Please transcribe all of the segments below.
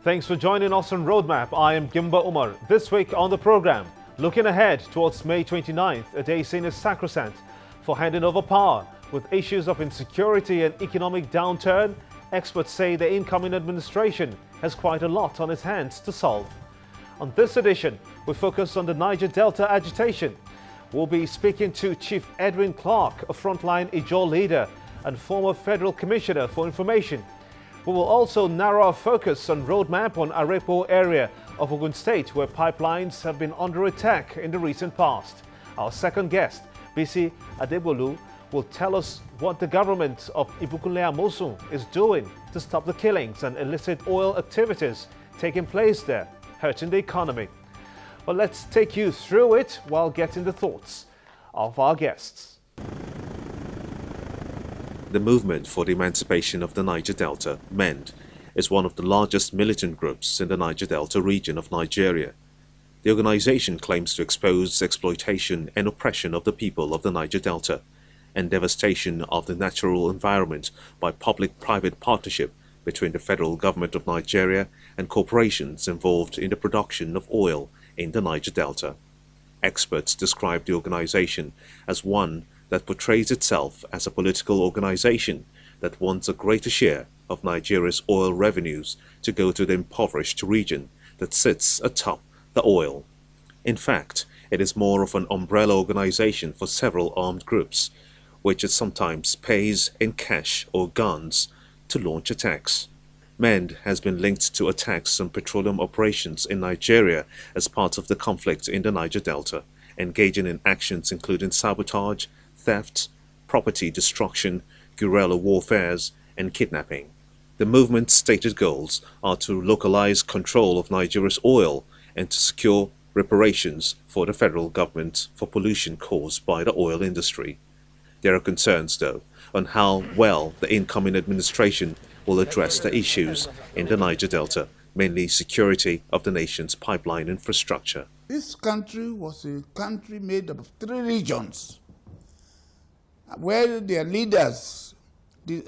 Thanks for joining us on Roadmap. I am Gimba Umar. This week on the program, looking ahead towards May 29th, a day seen as sacrosanct for handing over power. With issues of insecurity and economic downturn, experts say the incoming administration has quite a lot on its hands to solve. On this edition, we focus on the Niger Delta agitation. We'll be speaking to Chief Edwin Clark, a frontline Ijaw leader and former Federal Commissioner for Information. We will also narrow our focus on Roadmap on Arepo area of Ogun State, where pipelines have been under attack in the recent past. Our second guest, Bisi Adebolu, will tell us what the government of Ibukunle Amosun is doing to stop the killings and illicit oil activities taking place there, hurting the economy. Well, let's take you through it while getting the thoughts of our guests. The Movement for the Emancipation of the Niger Delta, MEND, is one of the largest militant groups in the Niger Delta region of Nigeria. The organization claims to expose exploitation and oppression of the people of the Niger Delta and devastation of the natural environment by public-private partnership between the federal government of Nigeria and corporations involved in the production of oil in the Niger Delta. Experts describe the organization as one that portrays itself as a political organization that wants a greater share of Nigeria's oil revenues to go to the impoverished region that sits atop the oil. In fact, it is more of an umbrella organization for several armed groups, which it sometimes pays in cash or guns to launch attacks. MEND has been linked to attacks on petroleum operations in Nigeria as part of the conflict in the Niger Delta, engaging in actions including sabotage, theft, property destruction, guerrilla warfares, and kidnapping. The movement's stated goals are to localize control of Nigeria's oil and to secure reparations for the federal government for pollution caused by the oil industry. There are concerns, though, on how well the incoming administration will address the issues in the Niger Delta, mainly security of the nation's pipeline infrastructure. This country was a country made up of 3 regions, where their leaders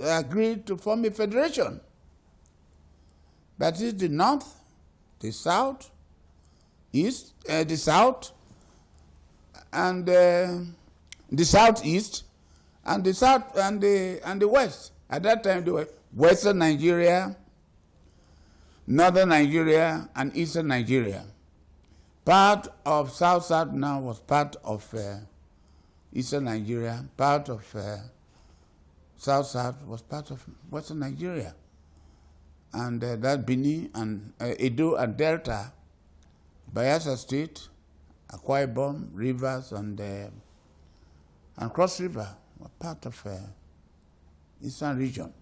agreed to form a federation. That is the north, the south, east, the south, and the southeast, and the south and the west. At that time, they were Western Nigeria, Northern Nigeria, and Eastern Nigeria. Part of South now was part of Eastern Nigeria, part of South was part of Western Nigeria. And that Benin and Edo and Delta, Bayelsa State, Akwa Ibom, Rivers, and Cross River were part of Eastern region.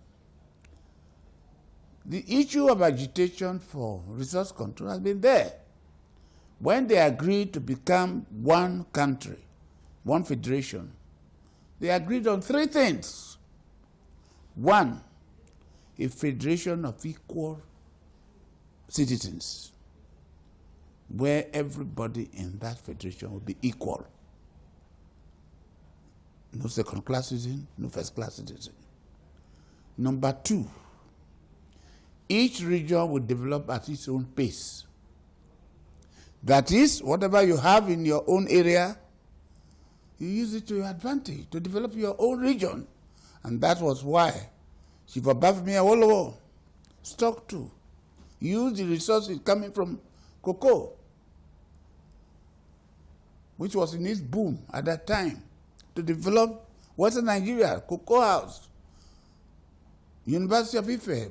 The issue of agitation for resource control has been there. When they agreed to become one country, one federation, they agreed on 3 things. 1, a federation of equal citizens, where everybody in that federation will be equal. No second-class citizen, no first-class citizen. Number 2, each region will develop at its own pace. That is, whatever you have in your own area, you use it to your advantage to develop your own region. And that was why Chief Obafemi Awolowo stuck to use the resources coming from cocoa, which was in its boom at that time, to develop Western Nigeria, Cocoa House, University of Ife.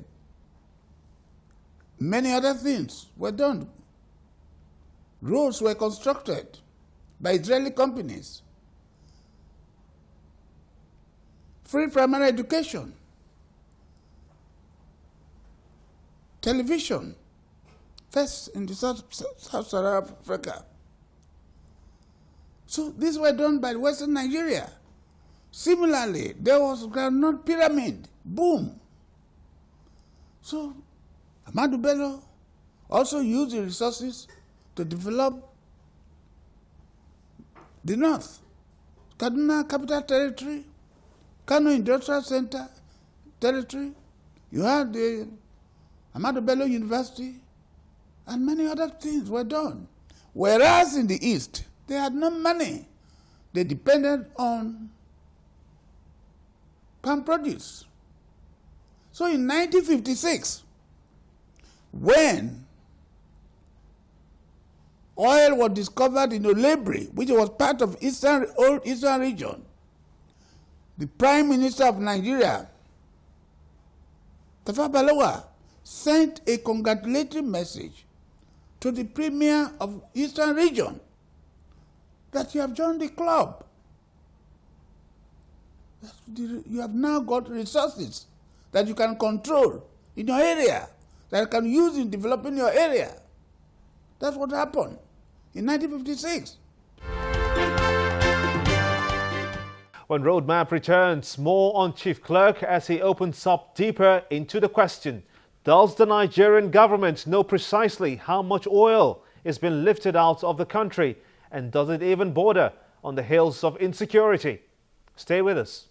Many other things were done. Roads were constructed by Israeli companies. Free primary education, television, first in the South Africa. So these were done by Western Nigeria. Similarly, there was groundnut pyramid, boom. So Ahmadu Bello also used the resources to develop the north, Kaduna Capital Territory, Kano Industrial Center Territory. You had the Ahmadu Bello University, and many other things were done. Whereas in the East, they had no money. They depended on palm produce. So in 1956, when oil was discovered in Olebri, which was part of old Eastern region, the Prime Minister of Nigeria, Tafawa Balewa, sent a congratulatory message to the Premier of Eastern region that you have joined the club. You have now got resources that you can control in your area, that you can use in developing your area. That's what happened in 1956. When Roadmap returns, more on Chief Clerk as he opens up deeper into the question: does the Nigerian government know precisely how much oil is being lifted out of the country, and does it even border on the hills of insecurity? Stay with us.